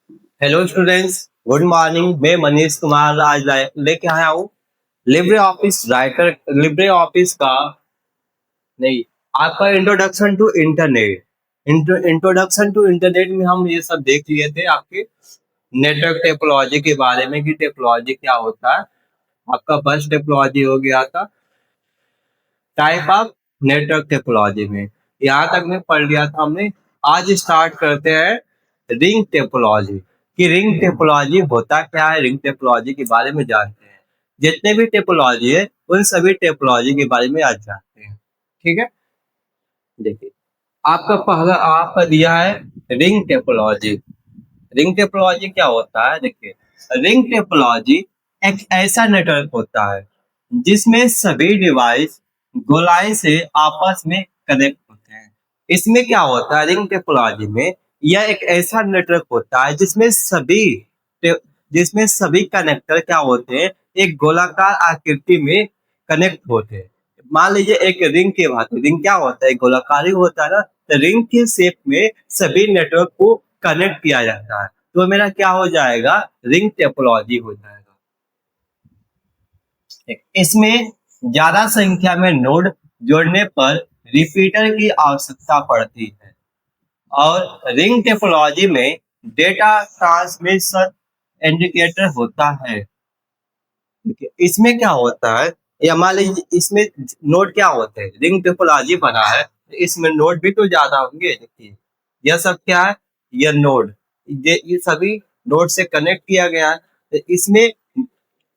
Hello students, good morning. मैं मनीष कुमार आज लेके आया हूँ Libre Office Writer, Libre Office का नहीं, आपका introduction to internet. Introduction to internet में हम ये सब देख लिए थे आपके नेटवर्क टेक्नोलॉजी के बारे में कि टेक्नोलॉजी क्या होता है। आपका फर्स्ट टेक्नोलॉजी हो गया था टाइप ऑफ नेटवर्क टेक्नोलॉजी में, यहाँ तक में पढ़ लिया था हमने। आज स्टार्ट करते हैं रिंग टेक्नोलॉजी कि रिंग टेक्नोलॉजी होता क्या है, रिंग टेक्नोलॉजी के बारे में जानते हैं। जितने भी टेक्नोलॉजी है उन सभी टेक्नोलॉजी के बारे में आज जानते हैं। ठीक है, देखिए आपका पहला आपका दिया है रिंग टेक्नोलॉजी। रिंग टेक्नोलॉजी क्या होता है, देखिए रिंग टेक्नोलॉजी एक ऐसा नेटवर्क होता है जिसमें सभी डिवाइस गोलाई से आपस में कनेक्ट होते हैं। इसमें क्या होता है, रिंग टेक्नोलॉजी में यह एक ऐसा नेटवर्क होता है जिसमें सभी कनेक्टर क्या होते हैं, एक गोलाकार आकृति में कनेक्ट होते हैं। मान लीजिए एक रिंग के भांति, रिंग क्या होता है, गोलाकार ही होता है ना, तो रिंग के शेप में सभी नेटवर्क को कनेक्ट किया जाता है, तो मेरा क्या हो जाएगा, रिंग टोपोलॉजी हो जाएगा। इसमें ज्यादा संख्या में नोड जोड़ने पर रिपीटर की आवश्यकता पड़ती है और रिंग टोपोलॉजी में डेटा ट्रांसमिशन इंडिकेटर होता है। इसमें क्या होता है, या मान लीजिए इसमें नोड क्या होते हैं, रिंग टोपोलॉजी बना है तो इसमें नोड भी तो ज्यादा होंगे। देखिए यह सब क्या है, यह नोड, ये सभी नोड से कनेक्ट किया गया है। तो इसमें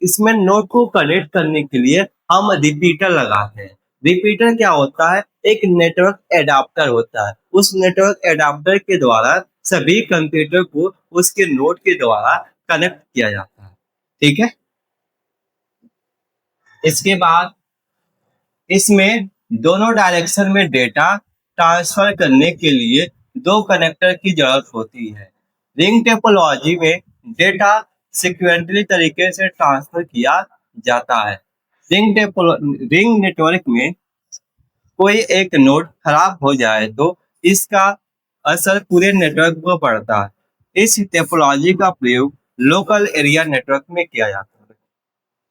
इसमें नोड को कनेक्ट करने के लिए हम रिपीटर लगाते हैं। रिपीटर क्या होता है, एक नेटवर्क एडाप्टर होता है। उस नेटवर्क एडाप्टर के द्वारा सभी कंप्यूटर को उसके नोड के द्वारा कनेक्ट किया जाता है। ठीक है, इसके बाद इसमें दोनों डायरेक्शन में डेटा ट्रांसफर करने के लिए दो कनेक्टर की जरूरत होती है। रिंग टोपोलॉजी में डेटा सिक्वेंटली तरीके से ट्रांसफर किया जाता है। रिंग नेटवर्क में कोई एक नोड खराब हो जाए तो इसका असर पूरे नेटवर्क को पड़ता है। इस टोपोलॉजी का प्रयोग लोकल एरिया नेटवर्क में किया जाता है।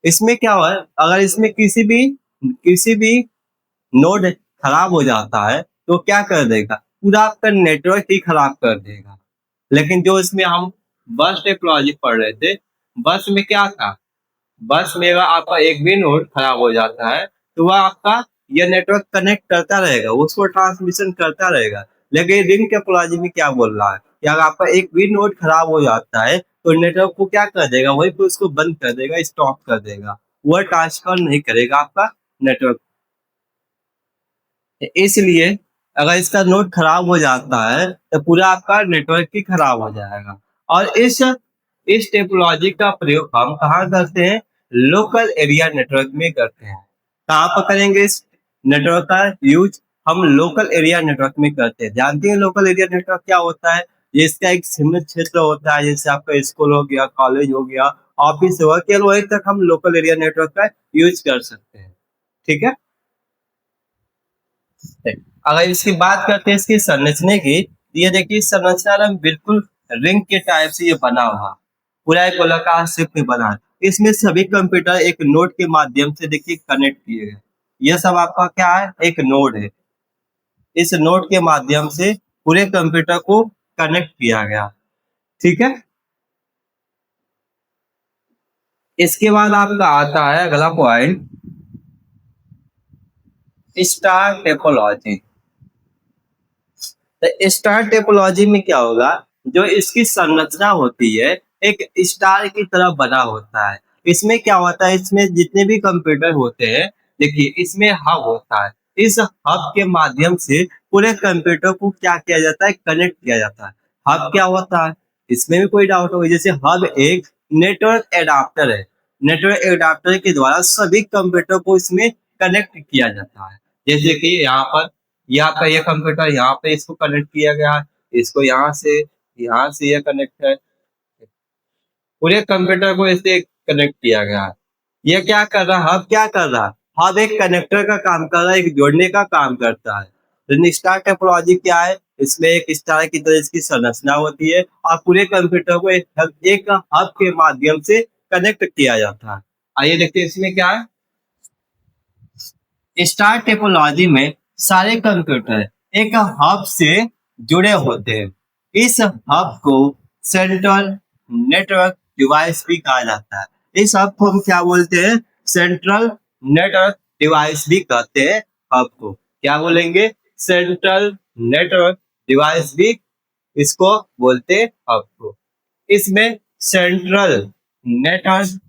इसमें क्या हुआ, अगर इसमें किसी भी नोड खराब हो जाता है तो क्या कर देगा, पूरा आपका नेटवर्क ही खराब कर देगा। लेकिन जो इसमें हम बस टेक्नोलॉजी पढ़ रहे थे, बस में क्या था, बस में अगर आपका एक भी नोड खराब हो जाता है तो वह आपका यह नेटवर्क कनेक्ट करता रहेगा, उसको ट्रांसमिशन करता रहेगा। लेकिन रिंग टोपोलॉजी में क्या बोल रहा है कि अगर आपका एक भी नोड खराब हो जाता है तो नेटवर्क को क्या कर देगा, वही पे उसको बंद कर देगा, स्टॉप कर देगा, वह ट्रांसफर नहीं करेगा आपका नेटवर्क। इसलिए अगर इसका नोड खराब हो जाता है तो पूरा आपका नेटवर्क ही खराब हो जाएगा। और इस टेक्नोलॉजी का प्रयोग हम कहाँ करते हैं, लोकल एरिया नेटवर्क में करते हैं। कहाँ पर करेंगे इस नेटवर्क का यूज, हम लोकल एरिया नेटवर्क में करते हैं। जानते हैं लोकल एरिया नेटवर्क क्या होता है, ये इसका एक सीमित क्षेत्र होता है, जैसे आपका स्कूल हो गया, कॉलेज हो गया, ऑफिस हो गया, केवल वहीं तक हम लोकल एरिया नेटवर्क का यूज कर सकते हैं। ठीक है, अगर इसकी बात करते हैं इसकी संरचना की, ये देखिए संरचना ना बिल्कुल रिंग के टाइप से ये बना हुआ, पूरा एक गोलाकार शेप में बना है। इसमें सभी कंप्यूटर एक नोड के माध्यम से देखिए कनेक्ट किए गए। यह सब आपका क्या है, एक नोड है। इस नोड के माध्यम से पूरे कंप्यूटर को कनेक्ट किया गया। ठीक है, इसके बाद आपका आता है अगला पॉइंट, स्टार टोपोलॉजी। तो स्टार टेपोलॉजी में क्या होगा, जो इसकी संरचना होती है एक स्टार की तरह बना होता है। इसमें क्या होता है, इसमें जितने भी कंप्यूटर होते हैं, देखिए इसमें हब होता है। इस हब के माध्यम से पूरे कंप्यूटर को क्या किया जाता है, कनेक्ट किया जाता है। हब क्या होता है, इसमें भी कोई डाउट होगा, जैसे हब एक नेटवर्क एडाप्टर है। नेटवर्क एडाप्टर के द्वारा सभी कंप्यूटर को इसमें कनेक्ट किया जाता है। जैसे कि यहाँ पर यहाँ का ये कंप्यूटर यहाँ पे इसको कनेक्ट किया गया है, इसको यहाँ से ये कनेक्ट है, पूरे कंप्यूटर को इससे कनेक्ट किया गया है। ये क्या कर रहा है, हब क्या कर रहा है, हब एक कनेक्टर का काम कर रहा है, एक जोड़ने का काम करता है। तो स्टार टोपोलॉजी क्या है, इसमें एक स्टार की तरह इसकी संरचना होती है और पूरे कंप्यूटर को एक हब के माध्यम से कनेक्ट किया जाता है। आइए देखते हैं इसमें क्या है। स्टार टेपोलॉजी में सारे कंप्यूटर एक हब से जुड़े होते हैं। इस हब को सेंट्रल नेटवर्क डिवाइस भी कहा जाता है। इस हब को हम क्या बोलते हैं? सेंट्रल नेटवर्क डिवाइस भी कहते हैं। हब को क्या बोलेंगे? सेंट्रल नेटवर्क डिवाइस भी इसको बोलते हैं हब को। इसमें सेंट्रल नेटवर्क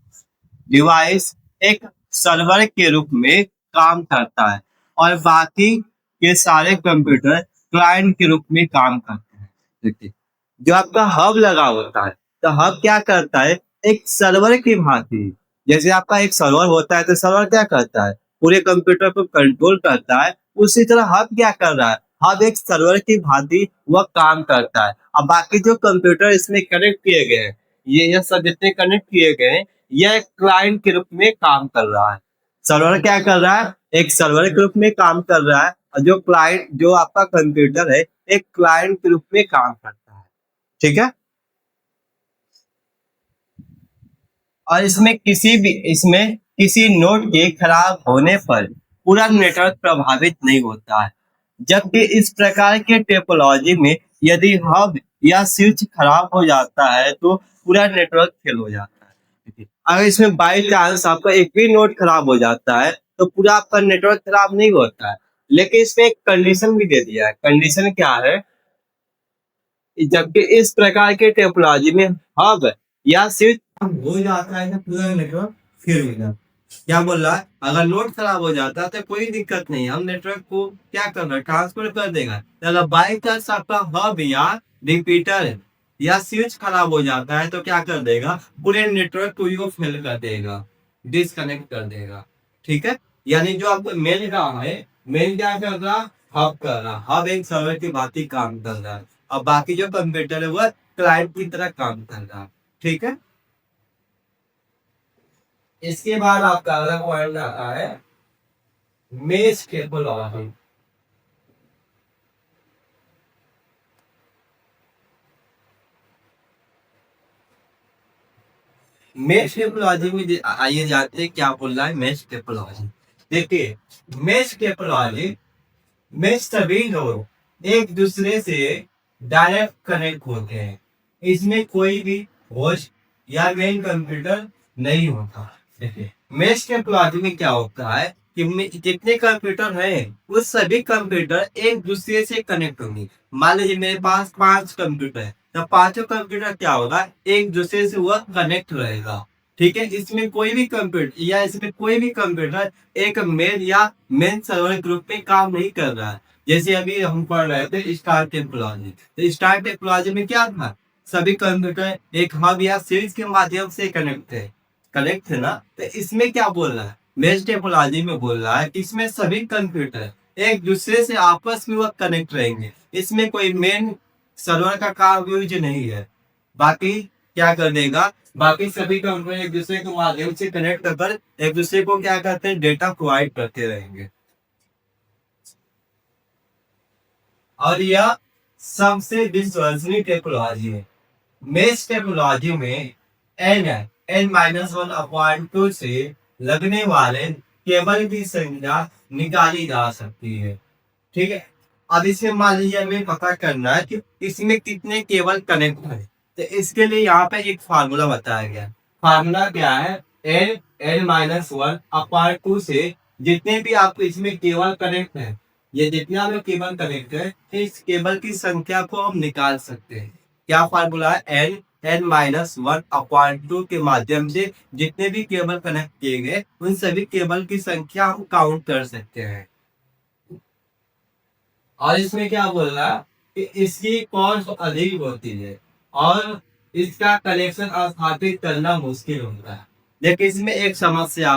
डिवाइस एक सर्वर के रूप में काम करता है और बाकी के सारे कंप्यूटर क्लाइंट के रूप में काम करते हैं। देखिए, जो आपका हब लगा होता है, तो हब क्या करता है? एक सर्वर की भांति, जैसे आपका एक सर्वर होता है तो सर्वर क्या करता है? पूरे कंप्यूटर को कंट्रोल करता है। उसी तरह हब क्या कर रहा है? हब एक सर्वर की भांति वह काम करता है। अब बाकी जो कंप्यूटर इसमें कनेक्ट किए गए हैं, ये सब जितने कनेक्ट किए गए हैं, यह एक क्लाइंट के रूप में काम कर रहा है। सर्वर क्या कर रहा है? एक सर्वर के रूप में काम कर रहा है और जो क्लाइंट, जो आपका कंप्यूटर है, एक क्लाइंट के रूप में काम करता है। ठीक है। और इसमें किसी नोड के खराब होने पर पूरा नेटवर्क प्रभावित नहीं होता है। जबकि इस प्रकार के टोपोलॉजी में यदि हब या स्विच खराब हो जाता है तो पूरा नेटवर्क फेल हो जाता है। अगर इसमें बाई चांस आपका एक भी नोड खराब हो जाता है तो पूरा आपका नेटवर्क खराब नहीं होता है। लेकिन इसमें एक कंडीशन भी दे दिया है। कंडीशन क्या है? जबकि इस प्रकार के टोपोलॉजी में हब या स्विच हो जाता है तो पूरा नेटवर्क फेल हो जाता है। क्या बोल रहा है? अगर नोड खराब हो जाता है तो कोई दिक्कत नहीं, हम नेटवर्क को क्या करना, ट्रांसफर कर देगा। अगर बाई चांस आपका हब या रिपीटर या स्विच खराब हो जाता है तो क्या कर देगा? पूरे नेटवर्क को वो फेल कर देगा, डिस्कनेक्ट कर देगा। ठीक है। यानी जो आपको मेल रहा है, मेल क्या कर रहा? हब कर रहा। हब एक सर्वर की भांति काम कर रहा है और बाकी जो कंप्यूटर है वह क्लाइंट की तरह काम कर रहा है। ठीक है। इसके बाद आपका अगला पॉइंट आता है मेश टोपोलॉजी। मेश टोपोलॉजी में आइए जानते हैं क्या बोल रहा है मेश टोपोलॉजी। देखिए, मेश टोपोलॉजी में सभी नोड एक दूसरे से डायरेक्ट कनेक्ट होते हैं। इसमें कोई भी होस्ट या मेन कंप्यूटर नहीं होता। देखिए, मेश टोपोलॉजी में क्या होता है कि जितने कंप्यूटर हैं वो सभी कंप्यूटर एक दूसरे से कनेक्ट होंगे। मान लीजिए मेरे पास 5 कंप्यूटर है तो पांचों कंप्यूटर क्या होगा? एक दूसरे से वह कनेक्ट रहेगा। ठीक है। इसमें कोई भी कंप्यूटर एक मेन या मेन सर्वर ग्रुप में काम नहीं कर रहा है। जैसे अभी हम पढ़ रहे थे स्टार टोपोलॉजी, तो स्टार टोपोलॉजी में क्या था? सभी कंप्यूटर एक हब या स्विच के माध्यम से कनेक्ट थे ना। तो इसमें क्या बोल रहा है? मेश टोपोलॉजी में बोल रहा है कि इसमें सभी कंप्यूटर एक दूसरे से आपस में वह कनेक्ट रहेंगे। इसमें कोई मेन सर्वर का काम यूज नहीं है। बाकी क्या कर देगा? बाकी सभी कंप्यूटर एक दूसरे के माध्यम से कनेक्ट कर एक दूसरे को क्या करते हैं? डेटा प्रोवाइड करते रहेंगे। और यह सबसे विश्वसनीय टोपोलॉजी है। मेश टोपोलॉजी में n-1/2 से लगने वाले केबल की संख्या निकाली जा सकती है। ठीक है। अब इसमें मान लीजिए हमें पता करना है कि इसमें कितने केबल कनेक्ट है, तो इसके लिए यहाँ पे एक फार्मूला बताया गया। फार्मूला क्या है? n-1/2 से जितने भी आपको इसमें केबल कनेक्ट है, ये जितना भी केबल कनेक्ट है, इस केबल की संख्या को हम निकाल सकते हैं। क्या फार्मूला है? n-1/2 के माध्यम से जितने भी केबल कनेक्ट किए गए उन सभी केबल की संख्या हम काउंट कर सकते हैं। और इसमें क्या बोल रहा है कि इसकी कॉस्ट अधिक होती है और इसका कनेक्शन स्थापित करना मुश्किल होता है। लेकिन इसमें एक समस्या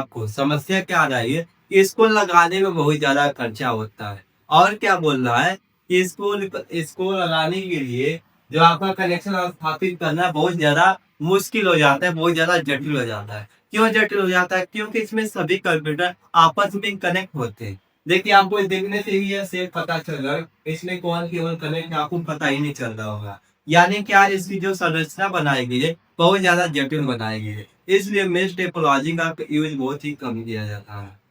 क्या आ रही है कि इसको लगाने में बहुत ज्यादा खर्चा होता है। और क्या बोल रहा है कि इसको लगाने के लिए जो आपका कनेक्शन स्थापित करना बहुत ज्यादा मुश्किल हो जाता है, बहुत ज्यादा जटिल हो जाता है। क्यों जटिल हो जाता है? क्योंकि इसमें सभी कंप्यूटर आपस में कनेक्ट होते हैं। देखिए आपको देखने से ही यह सेफ पता चल रहा है, इसमें कौन केबल कनेक्ट आपको पता ही नहीं चल रहा होगा। यानी क्या इसकी जो संरचना बनाई गई है बहुत ज्यादा जटिल बनाई गई है, इसलिए मेश टोपोलॉजी का यूज बहुत ही कम किया जाता है।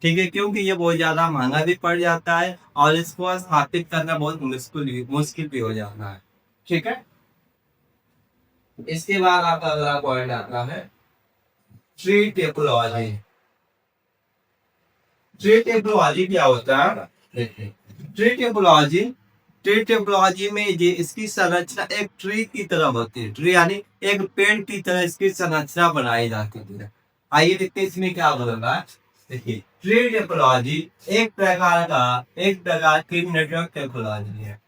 ठीक है, क्योंकि ये बहुत ज्यादा महंगा भी पड़ जाता है और इसको स्थापित करना बहुत मुश्किल भी हो जाता है। ठीक है, इसके बाद आपका अगला पॉइंट आता है ट्री टेपोलॉजी। ट्री टेपोलॉजी क्या होता है? देखिए, ट्री टेपोलॉजी ट्री टेपोलॉजी में ये इसकी संरचना एक ट्री की तरह होती है। ट्री यानी एक पेड़ की तरह इसकी संरचना बनाई जाती है। आइए देखते हैं इसमें क्या बदल रहा है। देखिए, ट्री टेपोलॉजी एक प्रकार की नेटवर्क टेपोलॉजी है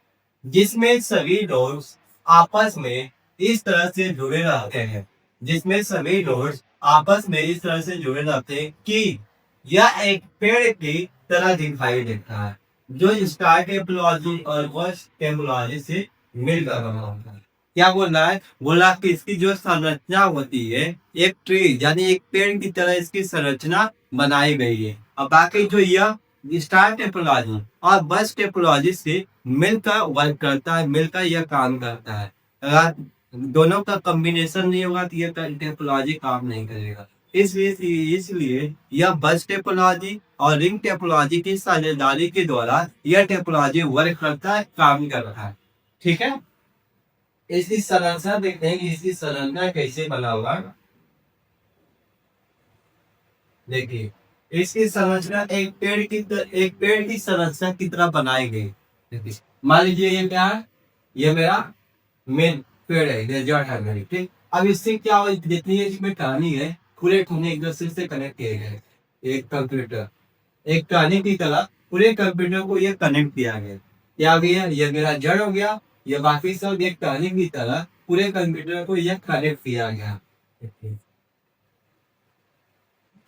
जिसमें सभी नोड्स आपस में इस तरह से जुड़े रहते हैं जिसमें सभी नोड्स आपस में इस तरह से जुड़े रहते हैं कि यह एक पेड़ की तरह दिखाई देता है जो स्टार टेपोलॉजी और बस टेपोलॉजी से मिलकर बना होता है। क्या बोल रहा है? बोला कि इसकी जो संरचना होती है एक ट्री यानी एक पेड़ की तरह इसकी संरचना बनाई गई है और बाकी जो यह स्टार टेपोलॉजी और बस टेपोलॉजी से मिलकर वर्क करता है, मिलकर यह काम करता है। अगर दोनों का कॉम्बिनेशन नहीं होगा तो यह टेपोलॉजी काम नहीं करेगा। इसलिए यह बस टेपोलॉजी और रिंग टेपोलॉजी की साझेदारी के द्वारा यह टेपोलॉजी वर्क करता है, काम कर रहा है। ठीक है, इसकी संरचना देखते हैं कि इसकी संरचना कैसे बना होगा। देखिए, इसकी संरचना एक पेड़ की संरचना की तरह बनाई गई। देखिए, मान लीजिए ये क्या है? ये मेरा मेन पेड़ है, ये जड़ है मेरी। ठीक, अब इससे क्या हो, जितनी इसमें टहनी है पूरे टहनी एक दूसरे से कनेक्ट किए गए। एक कंप्यूटर एक टहनी की तरह पूरे कंप्यूटर को ये कनेक्ट किया गया। क्या हो गया? ये मेरा जड़ हो गया, ये बाकी सब एक टहनी की तरह पूरे कंप्यूटर को ये कनेक्ट किया गया।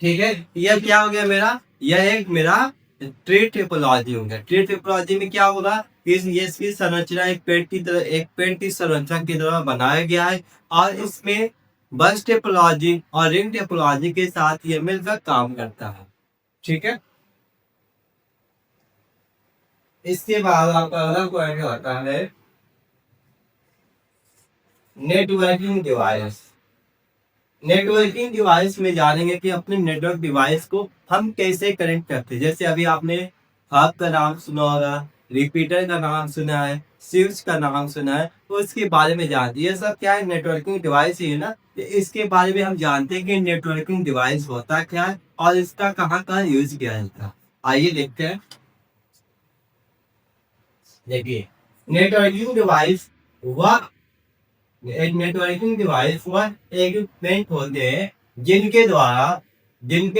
ठीक है, यह क्या हो गया मेरा? यह एक मेरा ट्री टेपोलॉजी हो गया। ट्री टेपोलॉजी में क्या होगा? इसकी संरचना एक पेड़ की संरचना की तरह बनाया गया है और इसमें बस टेपोलॉजी और रिंग टेपोलॉजी के साथ ये मिलकर काम करता है। ठीक है, इसके बाद आपका अगला पॉइंट आता है नेटवर्किंग डिवाइस। नेटवर्किंग डिवाइस में जानेंगे कि अपने नेटवर्क डिवाइस को हम कैसे कनेक्ट करते हैं। जैसे अभी आपने हब का नाम सुना होगा, रिपीटर का नाम सुना है, स्विच का नाम सुना है, तो इसके बारे में जानते हैं। ये सब क्या है? नेटवर्किंग डिवाइस ही है ना। तो इसके बारे में हम जानते हैं कि नेटवर्किंग डिवाइस होता क्या है और इसका कहाँ कहाँ यूज किया जाता है। आइए देखते हैं। देखिए, नेटवर्किंग डिवाइस वह एक नेटवर्किंग डिवाइस वह इक्विपमेंट होते हैं जिनके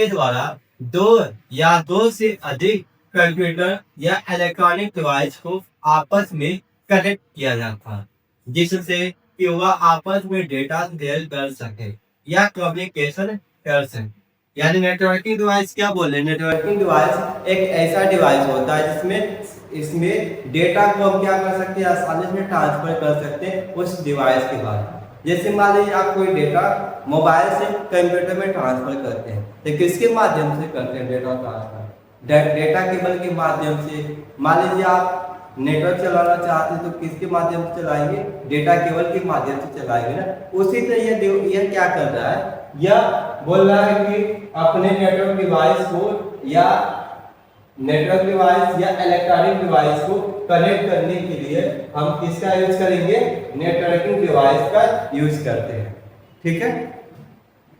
द्वारा दो या दो से अधिक कंप्यूटर या इलेक्ट्रॉनिक डिवाइस को आपस में कनेक्ट किया जाता है जिससे कि वह आपस में डेटा शेयर कर सके या कम्युनिकेशन कर सके। यानी नेटवर्किंग डिवाइस क्या बोल रहे हैं? नेटवर्किंग डिवाइस एक ऐसा डिवाइस होता है जिसमें इसमें डेटा को हम क्या कर सकते हैं? आसानी से ट्रांसफर कर सकते हैं उस डिवाइस के बाद। जैसे मान लीजिए आप कोई डेटा मोबाइल से कंप्यूटर में ट्रांसफर करते हैं तो किसके माध्यम से करते हैं डेटा ट्रांसफर? डेटा केबल के माध्यम से। मान लीजिए आप नेटवर्क चलाना चाहते हैं तो किसके माध्यम से चलाएंगे? डेटा केबल के माध्यम से चलाएंगे ना। उसी तरह यह क्या कर रहा है? यह बोल रहा है कि अपने नेटवर्क डिवाइस को या इलेक्ट्रॉनिक डिवाइस को कनेक्ट करने के लिए हम किसका यूज करेंगे? नेटवर्किंग डिवाइस का यूज करते हैं। ठीक है,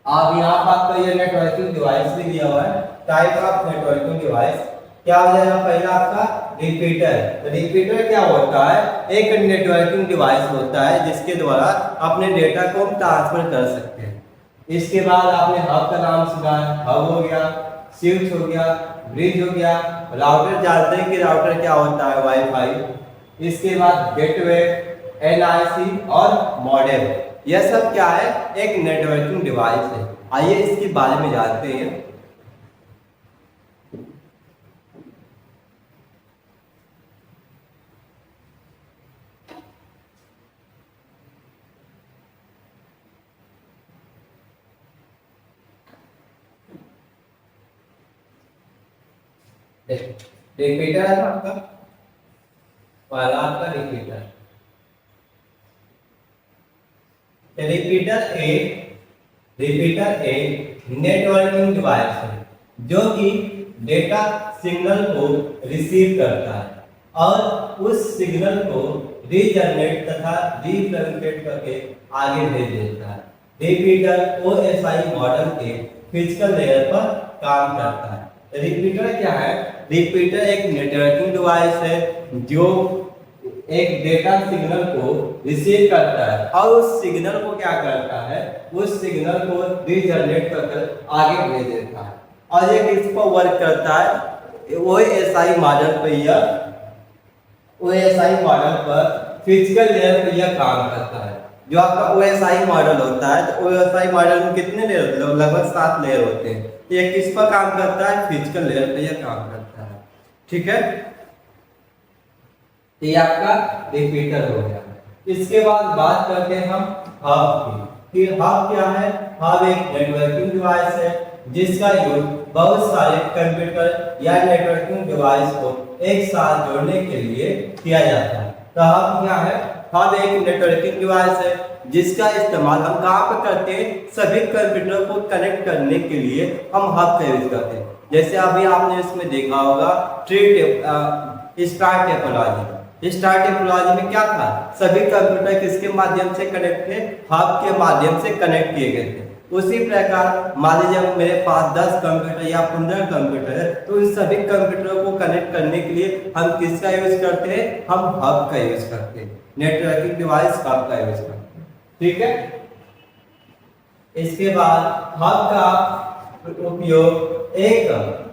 अब यहाँ पर आपका ये नेटवर्किंग डिवाइस भी दिया हुआ है। टाइप ऑफ नेटवर्किंग डिवाइस क्या हो जाएगा? पहला आपका रिपीटर। रिपीटर क्या होता है? एक नेटवर्किंग डिवाइस होता है जिसके द्वारा अपने डेटा को हम ट्रांसफर कर सकते हैं। इसके बाद आपने हब का नाम सुना है, हब हो गया, स्विच हो गया, ब्रिज हो गया, राउटर जानते हैं कि राउटर क्या होता है? वाईफाई। इसके बाद गेटवे, एनआईसी और मॉडेम, यह सब क्या है? एक नेटवर्किंग डिवाइस है। आइए इसके बारे में जानते हैं। रिपीटर है आपका, पहला आपका रिपीटर। रिपीटर एक नेटवर्किंग डिवाइस है जो कि डेटा सिग्नल को रिसीव करता है और उस सिग्नल को रीजनरेट तथा रिप्रेजेंट करके आगे भेज देता है। रिपीटर ओएसआई मॉडल के फिजिकल लेयर पर काम करता है। रिपीटर क्या है? रिपीटर एक नेटवर्किंग डिवाइस है जो एक डेटा सिग्नल को रिसीव करता है और उस सिग्नल को क्या करता है, उस सिग्नल को रीजनरेट कर आगे भेज देता है। और ये किस पर वर्क करता है? ओएसआई मॉडल पर, यह ओएसआई मॉडल पर फिजिकल लेयर पर यह काम करता है। जो आपका ओएसआई मॉडल होता है, तो ओएसआई मॉडल में कितने लेयर? लगभग 7 लेयर होते हैं। ये किस पर काम करता है? फिजिकल लेयर पर यह काम करता है। ठीक है, ये आपका रिपीटर हो गया। इसके बाद बात करते हैं हम हब की। हब क्या है? हब एक नेटवर्किंग डिवाइस है जिसका यूज बहुत सारे कंप्यूटर या नेटवर्किंग डिवाइस को एक साथ जोड़ने के लिए किया जाता है। तो हब क्या है? हब एक नेटवर्किंग डिवाइस है जिसका इस्तेमाल हम कहाँ पर करते हैं? सभी कंप्यूटर को कनेक्ट करने के लिए हम हब का यूज करते हैं। जैसे अभी आपने इसमें देखा होगा स्टार टेपोलॉजी। स्टार टेपोलॉजी में क्या था? सभी कंप्यूटर किसके माध्यम से कनेक्ट थे? हब के माध्यम से कनेक्ट किए गए थे। उसी प्रकार मान लीजिए मेरे पास 10 कंप्यूटर या 15 कंप्यूटर है, तो इन सभी कंप्यूटरों को कनेक्ट करने के लिए हम किसका यूज करते हैं? हम हब का यूज करते हैं, नेटवर्किंग डिवाइस हब का यूज करते हैं। ठीक है, इसके बाद हब का उपयोग एक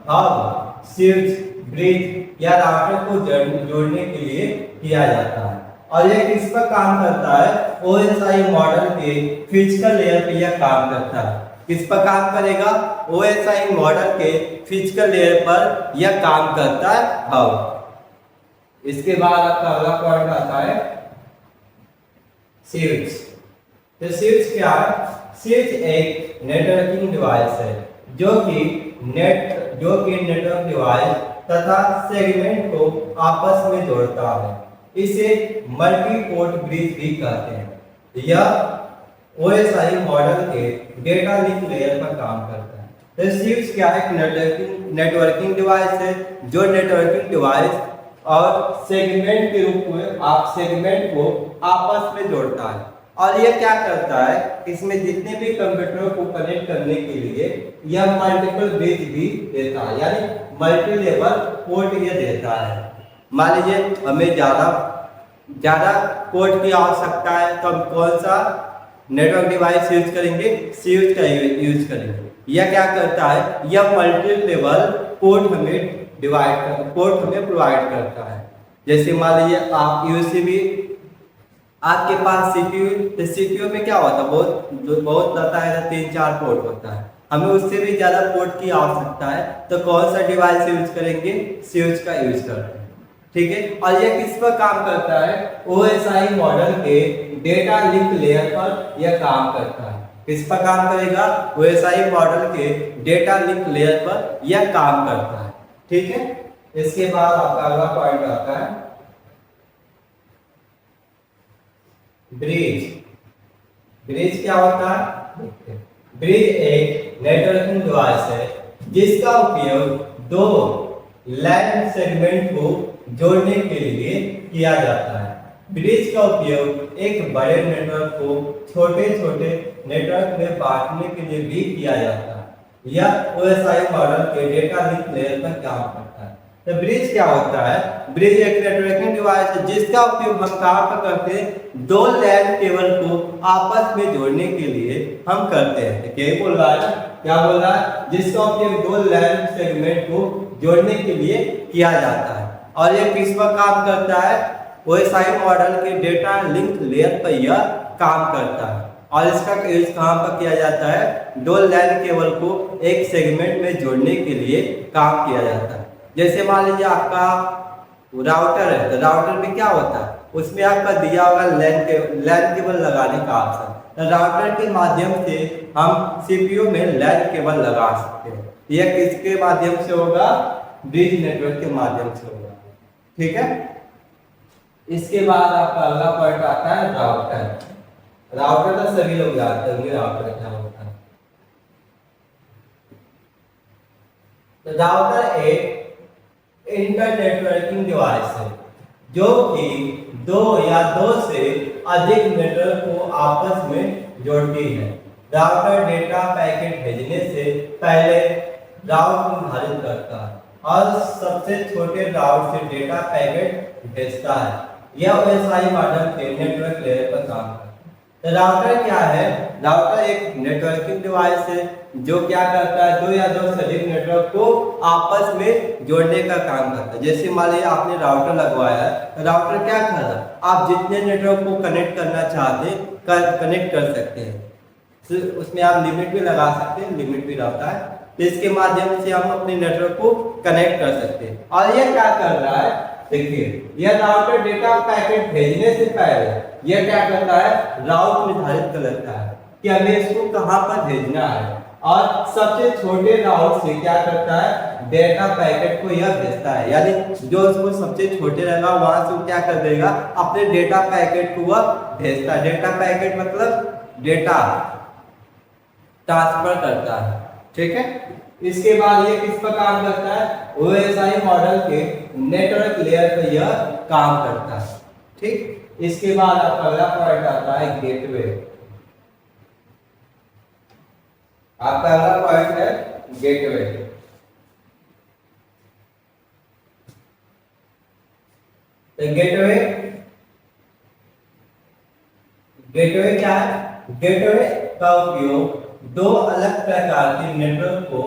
हब, स्विच, ब्रिज या राउटर को जोड़ने के लिए किया जाता है। और यह किस पर काम करता है? ओएसआई मॉडल के फिजिकल लेयर पे यह काम करता है। किस पर काम करेगा? ओएसआई मॉडल के फिजिकल लेयर पर यह काम करता है हब। इसके बाद आपका अगला पॉइंट आता है स्विच। तो स्विच क्या है? स्विच एक नेटवर्किंग डिवाइस है जो कि नेटवर्क डिवाइस तथा सेगमेंट को आपस में जोड़ता है। इसे मल्टी पोर्ट ब्रिज भी कहते हैं। यह ओएसआई मॉडल के डेटा लिंक लेयर पर काम करता है। तो स्विच क्या है? नेटवर्किंग डिवाइस है जो नेटवर्किंग डिवाइस और सेगमेंट के रूप में आप सेगमेंट को आपस में जोड़ता है। और यह क्या करता है? इसमें जितने भी कंप्यूटरों को कनेक्ट करने के लिए यह मल्टीपल ब्रिज भी देता है, यानी मल्टी लेवल पोर्ट यह देता है। मान लीजिए हमें ज्यादा पोर्ट की आवश्यकता है तो हम कौन सा नेटवर्क डिवाइस यूज करेंगे? स्विच का यूज करेंगे। यह क्या करता है? यह मल्टी लेवल पोर्ट हमें प्रोवाइड करता है। जैसे मान लीजिए आप यूसीबी, आपके पास सीपीयू, तो सीपीयू में क्या होता है? बहुत रहता है, 3-4 पोर्ट होता है। हमें उससे भी ज्यादा पोर्ट की आवश्यकता है तो कौन सा डिवाइस यूज करेंगे? स्विच का यूज करते हैं। ठीक है, और यह किस पर काम करता है? ओएसआई मॉडल के डेटा लिंक लेयर पर यह काम करता है। किस पर काम करेगा? ओएसआई मॉडल के डेटा लिंक लेयर पर यह काम करता है। ठीक है, इसके बाद आपका अगला पॉइंट आता है ब्रिज। ब्रिज क्या होता है? ब्रिज एक नेटवर्किंग डिवाइस है जिसका उपयोग दो लैन सेगमेंट को जोड़ने के लिए किया जाता है। ब्रिज का उपयोग एक बड़े नेटवर्क को छोटे छोटे नेटवर्क में बांटने के लिए भी किया जाता है। यह ओएसआई मॉडल के डेटा लिंक लेयर पर काम करता है। तो ब्रिज क्या होता है? ब्रिज एक नेटवर्किंग डिवाइस है जिसका उपयोग हम कहाँ पर करते हैं? दो लैन केबल को आपस में जोड़ने के लिए हम करते हैं। क्या बोल रहा है? क्या बोल रहा है? जिसका उपयोग दो लैन सेगमेंट को जोड़ने के लिए किया जाता है। और यह किस पर काम करता है? ओएसआई मॉडल के डेटा लिंक लेयर पर यह काम करता है। और इसका यूज कहाँ पर किया जाता है? दो लैन केबल को एक सेगमेंट में जोड़ने के लिए काम किया जाता है। जैसे मान लीजिए आपका राउटर है, तो राउटर में क्या होता है? उसमें आपका दिया होगा लैन केबल लगाने का ऑप्शन। तो राउटर के माध्यम से हम सीपीयू में लैन केबल लगा सकते हैं। यह किसके माध्यम से होगा? ब्रिज नेटवर्क के माध्यम से होगा। ठीक है, इसके बाद आपका अगला पॉइंट आता है राउटर। राउटर तो सभी लोग जानते होंगे राउटर क्या होता है। तो राउटर एक इंटरनेटवर्किंग डिवाइस है जो कि दो या दो से अधिक नेटवर्क को आपस में जोड़ती है। राउटर डेटा पैकेट भेजने से पहले राउट निर्धारित करता है और सबसे छोटे राउट से डेटा पैकेट भेजता है। यह OSI मॉडल के नेटवर्क लेयर पर काम करता है। तो राउटर क्या है? राउटर एक नेटवर्किंग डिवाइस है जो क्या करता है, दो या दो से अधिक नेटवर्क को आपस में जोड़ने का काम करता है। जैसे मान लीजिए आपने राउटर लगवाया है, तो राउटर क्या कर रहा है, आप जितने नेटवर्क को कनेक्ट करना चाहते हैं कनेक्ट कर सकते हैं। तो उसमें आप लिमिट भी लगा सकते हैं, लिमिट भी रहता है, तो इसके माध्यम से हम अपने नेटवर्क को कनेक्ट कर सकते हैं। और यह क्या कर रहा है, देखिए यह राउटर डेटा पैकेट भेजने से पहले यह क्या करता है, राउट निर्धारित कर लेता है कि हमें इसको कहां पर भेजना है, और सबसे छोटे राउट से क्या करता है, डेटा पैकेट को यह भेजता है। यानी जो उसको सबसे छोटे रहेगा वहां से वो क्या कर देगा, अपने डेटा पैकेट को वह भेजता है। डेटा पैकेट मतलब डेटा ट्रांसफर करता है। ठीक है, इसके बाद ये किस पर काम करता है, OSI मॉडल के नेटवर्क लेयर पर यह काम करता है। ठीक, इसके बाद आपका अगला पॉइंट आता है गेटवे। आपका अगला पॉइंट है गेटवे। तो गेटवे क्या है, गेटवे का उपयोग दो अलग प्रकार के नेटवर्क को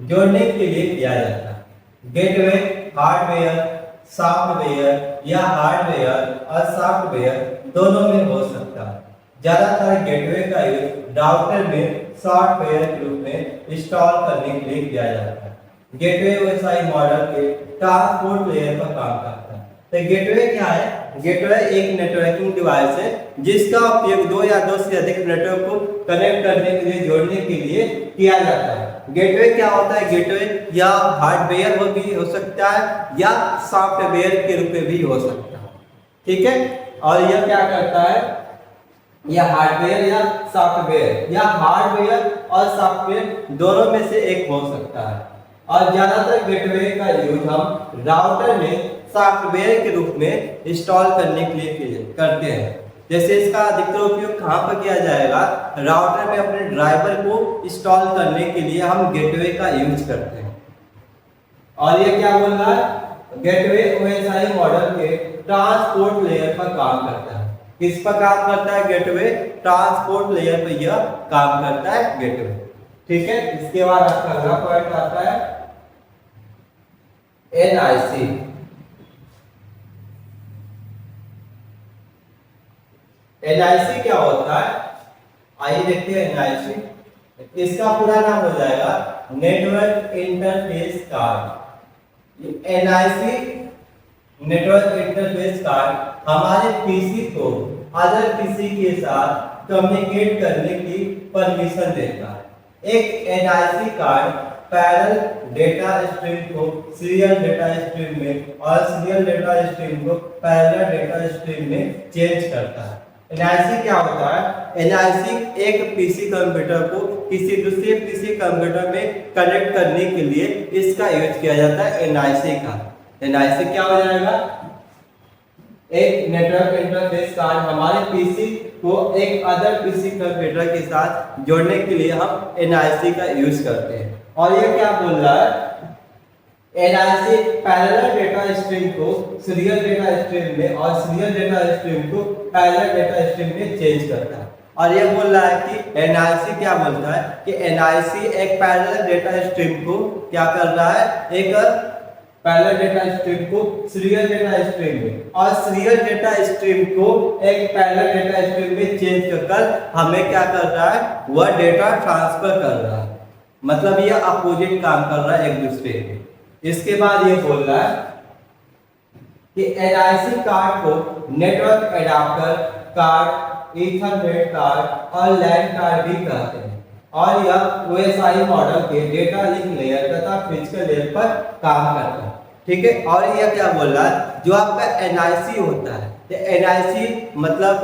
जोड़ने के लिए किया जाता है। गेटवे हार्डवेयर, सॉफ्टवेयर या हार्डवेयर और सॉफ्टवेयर दोनों में हो सकता है। ज्यादातर गेटवे का यूज राउटर में सॉफ्टवेयर के रूप में इंस्टॉल करने के लिए किया जाता है। गेटवे OSI मॉडल के ट्रांसपोर्ट लेयर पर काम करता है। तो गेटवे क्या है, गेटवे एक नेटवर्किंग डिवाइस है जिसका उपयोग दो या दो से अधिक नेटवर्क को कनेक्ट करने के लिए, जोड़ने के लिए किया जाता है। गेटवे क्या होता है, गेटवे या हार्डवेयर भी हो सकता है या सॉफ्टवेयर के रूप में भी हो सकता है। ठीक है, और यह क्या करता है, यह हार्डवेयर या सॉफ्टवेयर या हार्डवेयर और सॉफ्टवेयर दोनों में से एक हो सकता है। और ज्यादातर गेटवे का यूज हम राउटर में सॉफ्टवेयर के रूप में इंस्टॉल करने के लिए करते हैं। जैसे इसका अधिकतर उपयोग कहाँ पर किया जाएगा, राउटर में अपने ड्राइवर को इंस्टॉल करने के लिए हम गेटवे का यूज करते हैं। और ये क्या बोल रहा है, गेटवे OSI मॉडल के ट्रांसपोर्ट लेयर पर काम करता है। किस पर काम करता है, गेटवे ट्रांसपोर्ट लेयर पर यह काम करता है गेटवे। ठीक है, इसके बाद आपका अगला पॉइंट आता है NIC। NIC क्या होता है, आइए देखते हैं NIC। इसका पूरा नाम हो जाएगा network interface card. NIC network interface card हमारे पीसी को अदर पीसी के साथ कम्युनिकेट करने की परमिशन देता है। एक NIC card parallel data stream को सीरियल डेटा स्ट्रीम में और सीरियल डेटा स्ट्रीम को पैरेलल डेटा स्ट्रीम में चेंज करता है। NIC क्या होता है, NIC एक पीसी कंप्यूटर को किसी दूसरे पीसी कंप्यूटर में कनेक्ट करने के लिए इसका यूज किया जाता है। NIC का NIC क्या हो जाएगा, एक नेटवर्क इंटरफेस कार्ड हमारे पीसी को एक अदर पीसी कंप्यूटर के साथ जोड़ने के लिए हम NIC का यूज करते हैं। और ये क्या बोल रहा है, NIC पैरेलल डेटा स्ट्रीम को सीरियल डेटा स्ट्रीम में और सीरियल डेटा स्ट्रीम को पैरेलल डेटा स्ट्रीम में चेंज करता है। और ये बोल रहा है कि NIC क्या बोलता है कि NIC एक पैरेलल डेटा स्ट्रीम को क्या कर रहा है, एक पैरेलल डेटा स्ट्रीम को सीरियल डेटा स्ट्रीम में और सीरियल डेटा स्ट्रीम को एक पैरेलल डेटा स्ट्रीम में चेंज कर हमें क्या कर रहा है, वह डेटा ट्रांसफर कर रहा है। मतलब यह अपोजिट काम कर रहा है एक दूसरे के। इसके बाद ये बोल रहा है कि NIC कार्ड को network adapter card, ethernet card और लैन कार्ड भी कहते हैं। और यह OSI मॉडल के डेटा लिंक लेयर तथा फिजिकल लेयर पर काम करता है। ठीक है, और यह क्या बोल रहा है, जो आपका NIC होता है, NIC मतलब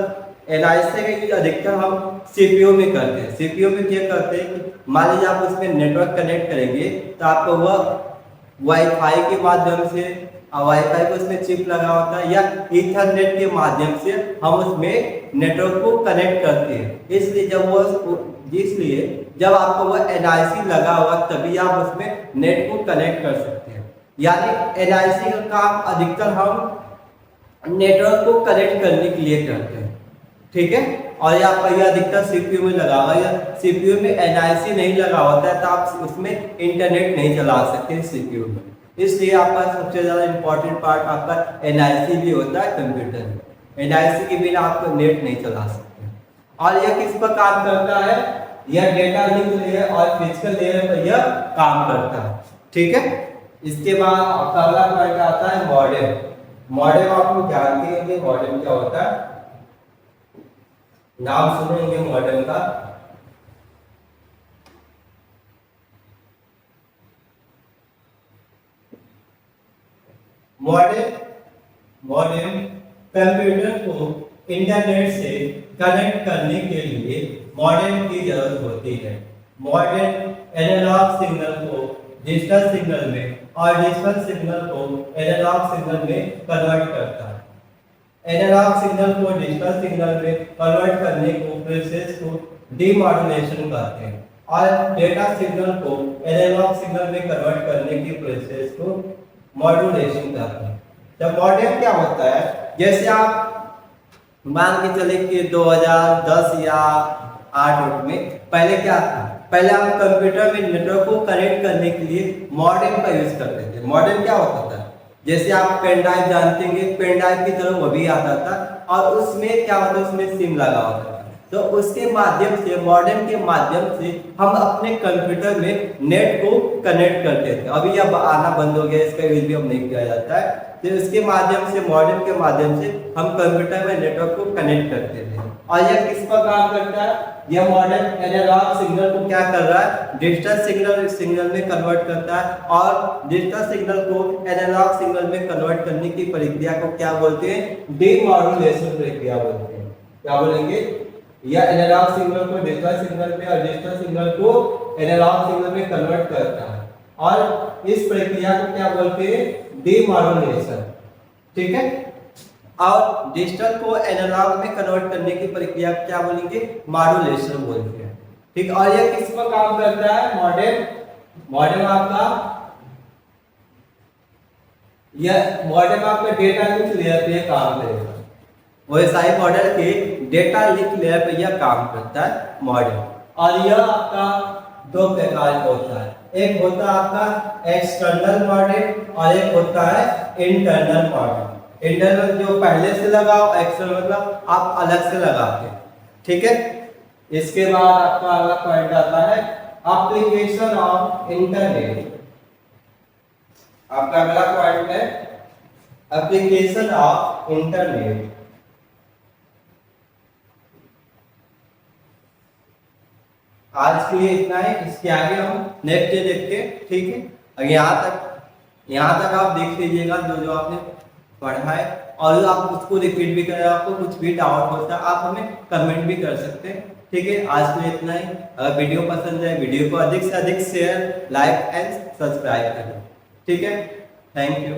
NIC का यूज अधिकतर हम CPU में करते हैं। CPU में क्या करते हैं कि मान लीजिए आप उसमें नेटवर्क कनेक्ट करेंगे तो आपको वह वाईफाई के माध्यम से, वाईफाई को उसमें चिप लगा होता है, या ईथरनेट के माध्यम से हम उसमें नेटवर्क को कनेक्ट करते हैं। इसलिए जब आपको वह NIC लगा होगा तभी आप उसमें नेट को कनेक्ट कर सकते हैं। यानी NIC का काम अधिकतर हम नेटवर्क को कनेक्ट करने के लिए करते हैं। ठीक है, और यह अधिकतर CPU में लगा हुआ है, या CPU में NIC नहीं लगा होता है तो आप उसमें इंटरनेट नहीं चला सकते CPU में। इसलिए आपका सबसे ज़्यादा इम्पोर्टेंट पार्ट आपका NIC भी होता है कंप्यूटर में। NIC के बिना आप नेट नहीं चला सकते। और यह किस पर काम करता है, यह डेटा लिंक लेयर और फिजिकल लेयर पर यह काम करता है। ठीक है, इसके बाद आपका अगला पॉइंट आता है मॉडेम। मॉडेम आप लोग जानते होंगे मॉडेम क्या होता है, नाम सुने होंगे मॉडेम का। मॉडेम कंप्यूटर को इंटरनेट से कनेक्ट करने के लिए मॉडेम की जरूरत होती है। मॉडेम एनालॉग सिग्नल को डिजिटल सिग्नल में और डिजिटल सिग्नल को एनालॉग सिग्नल में कन्वर्ट करता है। एनालॉग सिग्नल को डिजिटल सिग्नल में कन्वर्ट करने को प्रोसेस को डीमॉड्यूलेशन कहते हैं, और डेटा सिग्नल को एनालॉग सिग्नल में कन्वर्ट करने की प्रोसेस को मॉड्यूलेशन कहते हैं। जब मॉडेम क्या होता है, जैसे आप मान के चले कि 2010 या 8 में पहले क्या था, पहले आप कंप्यूटर में नेटवर्क को कनेक्ट करने के लिए मॉडेम का यूज करते थे। मॉडेम क्या होता था, जैसे आप पेन ड्राइव जानते हैं, पेन ड्राइव की तरह वो भी आता था, और उसमें क्या होता है, उसमें सिम लगा होता था। तो उसके माध्यम से, मॉडेम के माध्यम से हम अपने कंप्यूटर में नेट को कनेक्ट करते थे। अभी अब आना बंद हो गया, इसका यूज भी अब नहीं किया जाता है। तो इसके माध्यम से, मॉडेम के माध्यम से हम कंप्यूटर में नेटवर्क को कनेक्ट करते थे। और यह किस पर काम करता है, यह मॉडेम एनालॉग सिग्नल को क्या कर रहा है, डिजिटल सिग्नल में कन्वर्ट करता है, और डिजिटल सिग्नल को एनालॉग सिग्नल में कन्वर्ट करने की प्रक्रिया को क्या बोलते हैं, डीमॉड्यूलेशन प्रक्रिया बोलते हैं। क्या बोलेंगे, यह एनालॉग सिग्नल को डिजिटल सिग्नल में और डिजिटल सिग्नल को एनालॉग सिग्नल में कन्वर्ट करता है, और इस प्रक्रिया को क्या बोलते हैं, डीमॉड्यूलेशन। ठीक है, और डिजिटल को एनालॉग में कन्वर्ट करने की प्रक्रिया क्या बोलेंगे, मॉड्यूलेशन बोलते हैं। ठीक, और यह किस पर काम करता है, मॉडेम आपका डेटा लिंक लेयर पे काम करेगा। OSI मॉडल के डेटा लिंक लेयर पे यह काम करता है मॉडेम। और यह आपका दो प्रकार का होता है, एक होता है आपका एक्सटर्नल मॉडेम और एक होता है इंटरनल मॉडेम। इंटरनल जो पहले से लगाओ, एक्सटर्नल मतलब आप अलग से लगाते हैं। ठीक है, इसके बाद आपका अगला पॉइंट आता है एप्लीकेशन ऑफ इंटरनेट। आपका अगला पॉइंट है एप्लीकेशन ऑफ इंटरनेट। आज के लिए इतना ही, इसके आगे हम नेक्स्ट डे देखते हैं। ठीक है, और यहाँ तक आप देख लीजिएगा जो आपने पढ़ा है, और आप उसको रिपीट भी करें। आपको कुछ भी डाउट होता है आप हमें कमेंट भी कर सकते हैं। ठीक है, आज के लिए इतना ही। अगर वीडियो पसंद है, वीडियो को अधिक से अधिक शेयर, लाइक एंड सब्सक्राइब करें। ठीक है, थैंक यू।